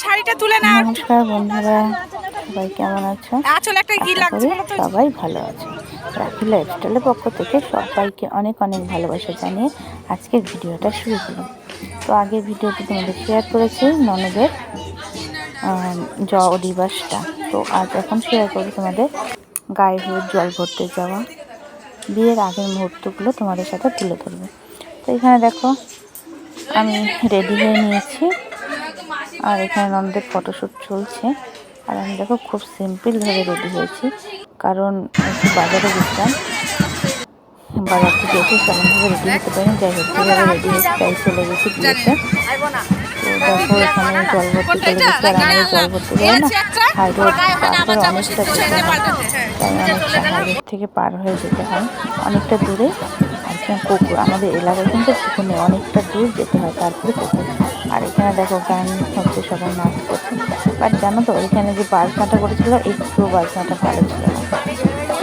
শাড়িটা তুলে না। নমস্কার বন্ধুরা, সবাই কেমন আছো? আশা করি সবাই ভালো আছে। রাখি লাইফস্টাইলের পক্ষ থেকে সবাইকে অনেক অনেক ভালোবাসা জানিয়ে আজকের ভিডিওটা শুরু করলাম। তো আগের ভিডিওতে তোমাদের শেয়ার করেছি ননদের অধিবাসটা। তো আজ এখন শেয়ার করবো তোমাদের গায়ে হলুদ জল ভরতে যাওয়া, বিয়ের আগের মুহূর্তগুলো তোমাদের সাথে তুলে ধরবো। তো এখানে দেখো আমি রেডি হয়ে নিয়েছি, আর এখানে ননদের ফটোশ্যুট চলছে। আর আমি দেখো খুব সিম্পলভাবে রেডি হয়েছি, কারণ একটু বাজারে গেছিলাম, বাজার থেকে এসে তেমনভাবে রেডি হতে পারিনি। যাই হোক যেভাবে রেডি হয়েছি তাই চলে গেছি বিয়েতে। তো দেখো এখানে জল ভরতে চলে গেছি, আর আমাদের জল ভরতে যাই না হাই রোড পার করে অনেকটা যেতে হয়, তাই অনেকটা হাই রোড থেকে পার হয়ে যেতে হয় অনেকটা দূরে। আর এখানে পুকুর, আমাদের এলাকায় কিন্তু পুকুর নেই, অনেকটা দূর যেতে হয় তারপরে পুকুর। আর এখানে দেখো গান হচ্ছে, সবাই নাচ করছে। বাট জানো তো এখানে যে বাজনাটা করেছিল একটু বাজনাটা ভালো ছিল না,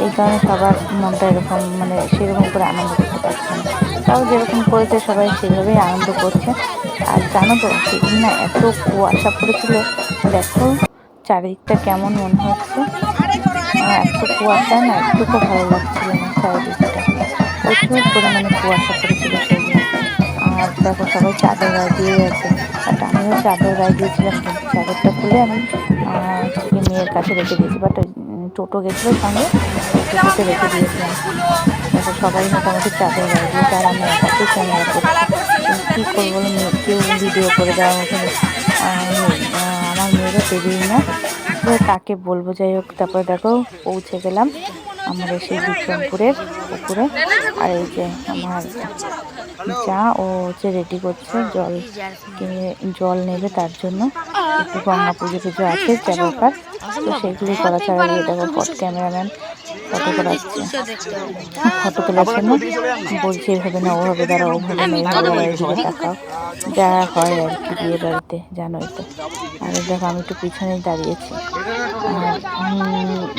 এই কারণে সবার মনটা এরকম মানে সেরকম করে আনন্দ করতে পারছে না। তাও যেরকম করেছে সবাই সেভাবেই আনন্দ করছে। আর জানো তো সেদিন না এত কুয়াশা পড়েছিল, দেখো চারিদিকটা কেমন মনে হচ্ছে, এত কুয়াশা না একটুকু ভালো লাগছিল না চারিদিকটা, প্রচুর পরিমাণে কুয়াশা পড়েছিল সেদিন। আর দেখো সবাই চাদর গায়ে দিয়ে গেছে, বাট আমিও চাদর গায়ে দিয়েছিলাম, কিন্তু চাদরটা খুলে আমি মেয়ের কাছে রেখে দিয়েছি। বাট টোটো গেছিলো সঙ্গে, ওই টোটোতে রেখে দিয়েছিলাম। দেখো সবাই মোটামুটি চাদর গায়ে দিয়েছে, আর আমি একাতেই ক্যামেরা করছি। কী করবো বলো, কেউ ভিডিও করে দেওয়ার মতো আমার মেয়েরও দেবেই না, কাকে বলবো। যাই হোক তারপরে দেখো পৌঁছে গেলাম আমাদের সেই বিক্রমপুরের পুকুরে। আর এই যে আমার যা ও হচ্ছে রেডি করছে জল কিনে, জল নেবে তার জন্য একটু গঙ্গা পুজো টুজো আছে যা ব্যাপার, তো সেগুলি করা ছাড়া। দিয়ে দেখো ক্যামেরাম্যান ফটো করাচ্ছে, ফটো তোলার জন্য বলছে এভাবে না ওভাবে দাঁড়া, ওভাবে না এইভাবে দাঁড়া, এইদিকে তাকাও, যা হয় আর কি বিয়ে বাড়িতে জানোই তো। আর দেখো আমি একটু পিছনেই দাঁড়িয়েছি। আর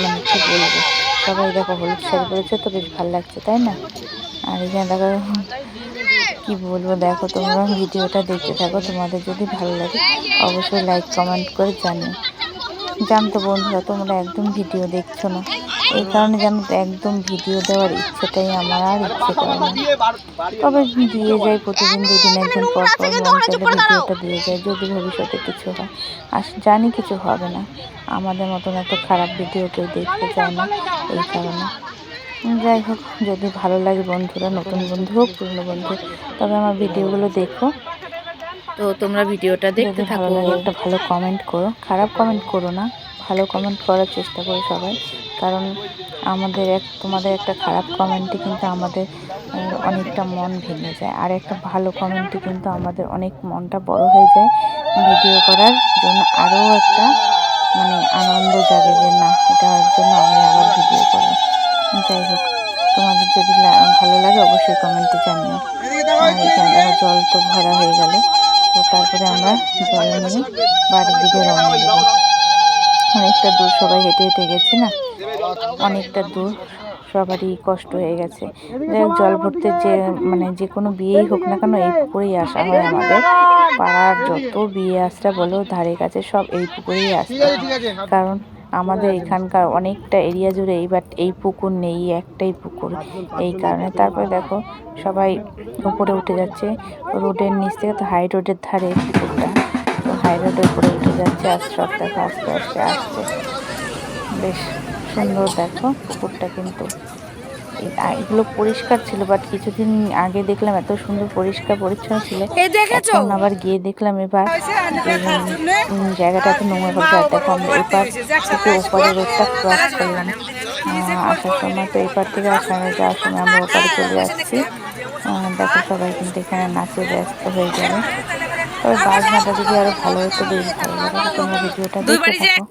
মানে কী বলবো, সবাই দেখো হলুদ শাড়ি পরেছে তো বেশ ভালো লাগছে তাই না। আর এখানে দেখো কি বলবো, দেখো তোমরা ভিডিওটা দেখতে থাকো, তোমাদের যদি ভালো লাগে অবশ্যই লাইক কমেন্ট করে জানিও। জানতো বন্ধুরা তোমরা একদম ভিডিও দেখছো না, এই কারণে জানো তো একদম ভিডিও দেওয়ার ইচ্ছেটাই আমার আর ইচ্ছে করে না। তবে দিয়ে যায় প্রতিদিন দুদিন একদিন পর পর মন চাইলে ভিডিওটা দিয়ে যায়, যদি ভবিষ্যতে কিছু হয়। আর জানি কিছু হবে না, আমাদের মতন এত খারাপ ভিডিও কেউ দেখতে চায় না, এই কারণে। যাই হোক যদি ভালো লাগে বন্ধুরা, নতুন বন্ধু হোক পুরনো বন্ধু, তবে আমার ভিডিওগুলো দেখো। তো তোমরা ভিডিওটা দেখতে ভালো থাকো। লাগে একটা ভালো কমেন্ট করো, খারাপ কমেন্ট করো না, ভালো কমেন্ট করার চেষ্টা করো সবাই, কারণ তোমাদের একটা খারাপ কমেন্টে কিন্তু আমাদের অনেকটা মন ভেঙে যায়, আর একটা ভালো কমেন্টে কিন্তু আমাদের অনেক মনটা বড় হয়ে যায়, ভিডিও করার জন্য আরও একটা মানে আনন্দ জাগে যে না এটার জন্য আমি আবার ভিডিও করবো। যাই হোক তোমাদের যদি ভালো লাগে অবশ্যই কমেন্টে জানিও। আর এখানে দেখো জল তো ভরা হয়ে গেল, তো তারপরে আমরা জল নিয়ে বাড়ির দিকে রওনা দেবো। অনেকটা দূর সবাই হেঁটে হেঁটে গেছি না, অনেকটা দূর, সবারই কষ্ট হয়ে গেছে। যাই হোক জল ভরতে যে কোনো বিয়েই হোক না কেন এই পুকুরেই আসা হয়, আমাদের পাড়ার যত বিয়ে আসরা বলো ধারে কাছে সব এই পুকুরেই আসতে হয়, কারণ আমাদের এখানকার অনেকটা এরিয়া জুড়ে এই পুকুর নেই, একটাই পুকুর, এই কারণে। তারপরে দেখো সবাই উপরে উঠে যাচ্ছে রোডের নিচ থেকে, তো হাই রোডের ধারে পুকুরটা, তো হাই রোডের উপরে উঠে যাচ্ছে, আর সব দেখো আস্তে আস্তে আসছে, বেশ সুন্দর দেখো পুকুরটা। কিন্তু এগুলো পরিষ্কার ছিল, বাট কিছুদিন আগে দেখলাম এত সুন্দর পরিষ্কার পরিচ্ছন্ন ছিল, এখন আবার গিয়ে দেখলাম এবার জায়গাটা এত নোংরা করছে। আর দেখো আমরা এপার থেকে ওপারে রোডটা ক্রস করলাম আসার সময়, তো এপার থেকে যাওয়ার সময় আমরা ওপারে চলে যাচ্ছি। দেখো সবাই কিন্তু এখানে নাচে ব্যস্ত হয়ে যাবে, তবে বাজনাটা যদি আরও ভালো হতো বেশ ভালো লাগে। তোমরা ভিডিওটা দেখতে থাকো।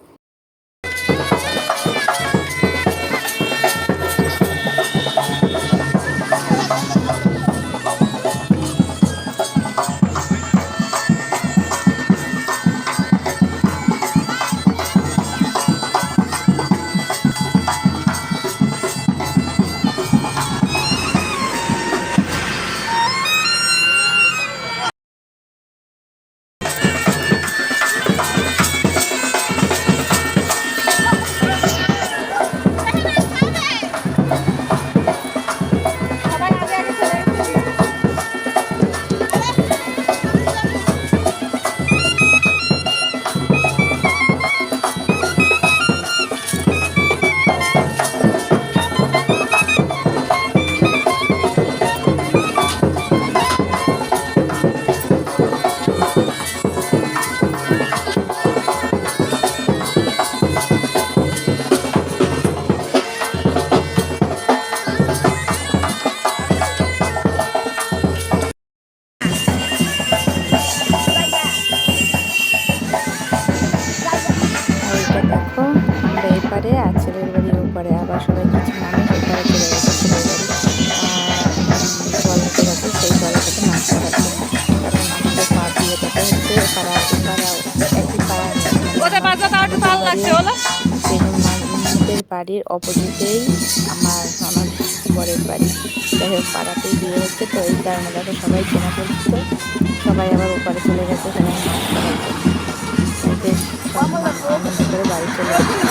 এপারে আর ছেলের বাড়ির ওপারে, আবার সবাই কিছু মানুষ এপারে চলে গেছে ছেলের বাড়ি জল হতে গেছে, সেই জলের সাথে মাছ ধরাচ্ছে। তারপর মাছটা পা দিয়ে তারপর হচ্ছে পাড়া একই পাড়া বেনুর বাড়ির অপোজিটেই আমার ননদ বরের বাড়ি। যাই হোক পাড়াতেই বিয়ে হচ্ছে, তো এই কারণে দেখো সবাই চেনা পরিচিত, সবাই আবার ওপারে চলে গেছে সবাই মাছ ধরার জন্য। বেশ আনন্দ করে বাড়ি চলে আসলাম।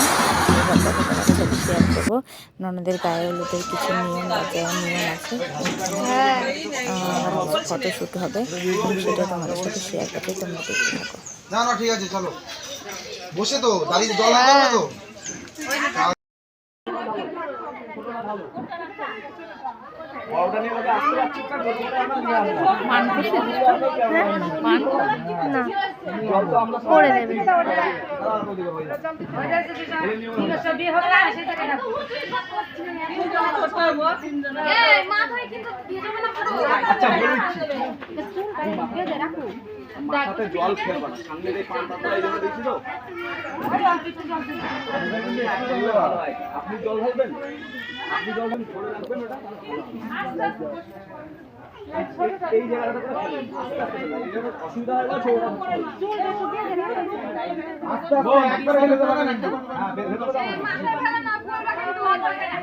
এবার দেখো তোমাদের সাথে শেয়ার করবো ননদের গায়ে হলুদের কিছু নিয়ম আছে, ফটোশ্যুট হবে, সেটা তোমাদের সাথে শেয়ার করতে তোমরা দেখতে থাকো। না না ঠিক আছে, চলো বসে তো দাঁড়িয়ে জল লাগবে তো। জল খেয়ে সামনে দেখছি তো আপনি জল ঢালবেন, আপনি জল রাখবেন ওটা এই জায়গাটা অসুবিধা হয় না।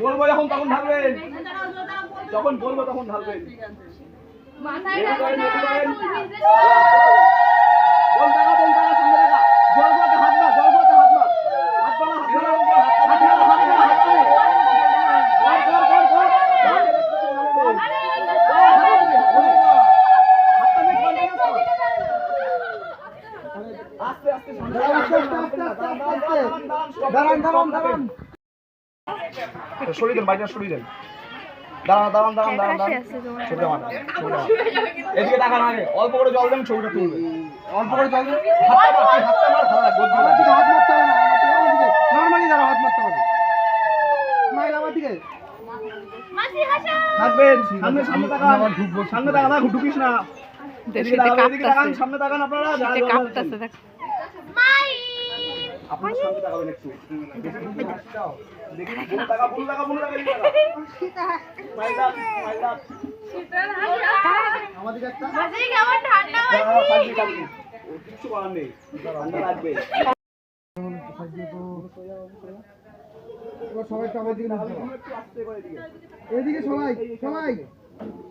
বলবো যখন তখন ঢালবেন, যখন বলবো তখন ঢালবেন। সরিয়ে দেন, বাইরে সরিয়ে দেন। দাঁড়ান দাঁড়ান দাঁড়ান দাঁড়ান দাঁড়ান, এদিকে তাকান আগে, অল্প করে জল দেন, ছবিটা তুলবে। অল্প করে জল দেন, হাতটা মার, ভালো লাগবে। হাত মারতে হবে না, আমার দিকে নরমালি দাঁড়াও, হাত মারতে হবে না। মাইল আমার দিকে থাকবেন, সামনে সামনে তাকান, সামনে তাকান, না ঢুকিস না। এদিকে তাকান, সামনে তাকান আপনারা, কাঁপতাছে দেখ। আপনারা সামনে তাকাবেন একটু, দেখি ফুল টাকা ফুল টাকা ফুল টাকা মাইলা মাইলা আমাদের একটা মাঝে কেমন ঠান্ডা হচ্ছে, কিছু করার নেই, ঠান্ডা লাগবে। সবাই তো আমাদের দিকে আস্তে করে দিকে, এদিকে সবাই সবাই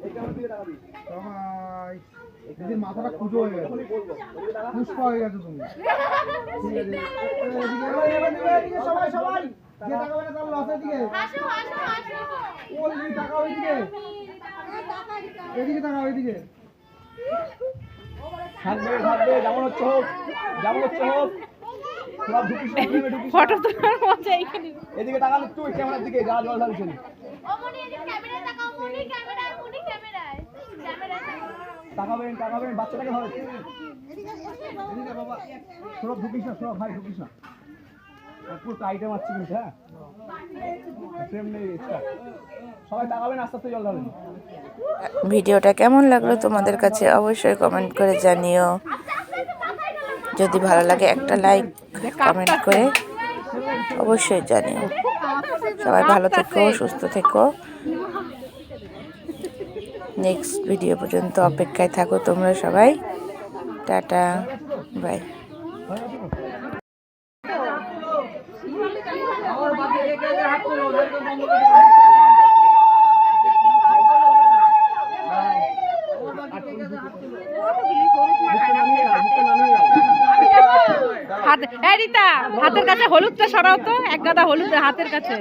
এইটার দিকে টাকা দিই সবাই। এদিকে মাথাটা কুজো হয়ে গেছে, পুষ্পা হয়ে গেছে তুমি। ঠিক আছে, এদিকে সবাই সবাই যে টাকা বেটা তার লসের দিকে হাসো হাসো হাসো, ওই দিকে টাকা ওইদিকে, এদিকে টাকা ওইদিকে থাকবে থাকবে, যেমন হচ্ছে হোক, যেমন হচ্ছে হোক। সব ঢুকিস না, ফটো তোলার মজা এইখানে। এদিকে তাকান একটু, ক্যামেরার দিকে, যা জল ঢালছেন। ও মনি এদিকে ক্যামেরায় তাকাও, মনি ক্যামেরায়, মনি ক্যামেরায়, ক্যামেরায় তাকাবেন তাকাবেন, বাচ্চাটাকে ধরে এদিকে বাবা, সব ঢুকিস না, সব ভাই ঢুকিস না, পুরো টাইটে মারছি কিন্তু। হ্যাঁ ফ্রেম নেই এক্সট্রা, সবাই তাকাবেন, আস্তে আস্তে জল ঢালেন। ভিডিওটা কেমন লাগলো তোমাদের কাছে অবশ্যই কমেন্ট করে জানিও। যদি ভালো লাগে একটা লাইক কমেন্ট করে অবশ্যই জানিও। সবাই ভালো থেকো, সুস্থ থেকো। নেক্সট ভিডিও পর্যন্ত অপেক্ষায় থাকো তোমরা সবাই। Tata, by. রিতা হাতের কাছে হলুদটা সরাও তো, এক গাদা হলুদ হাতের কাছে।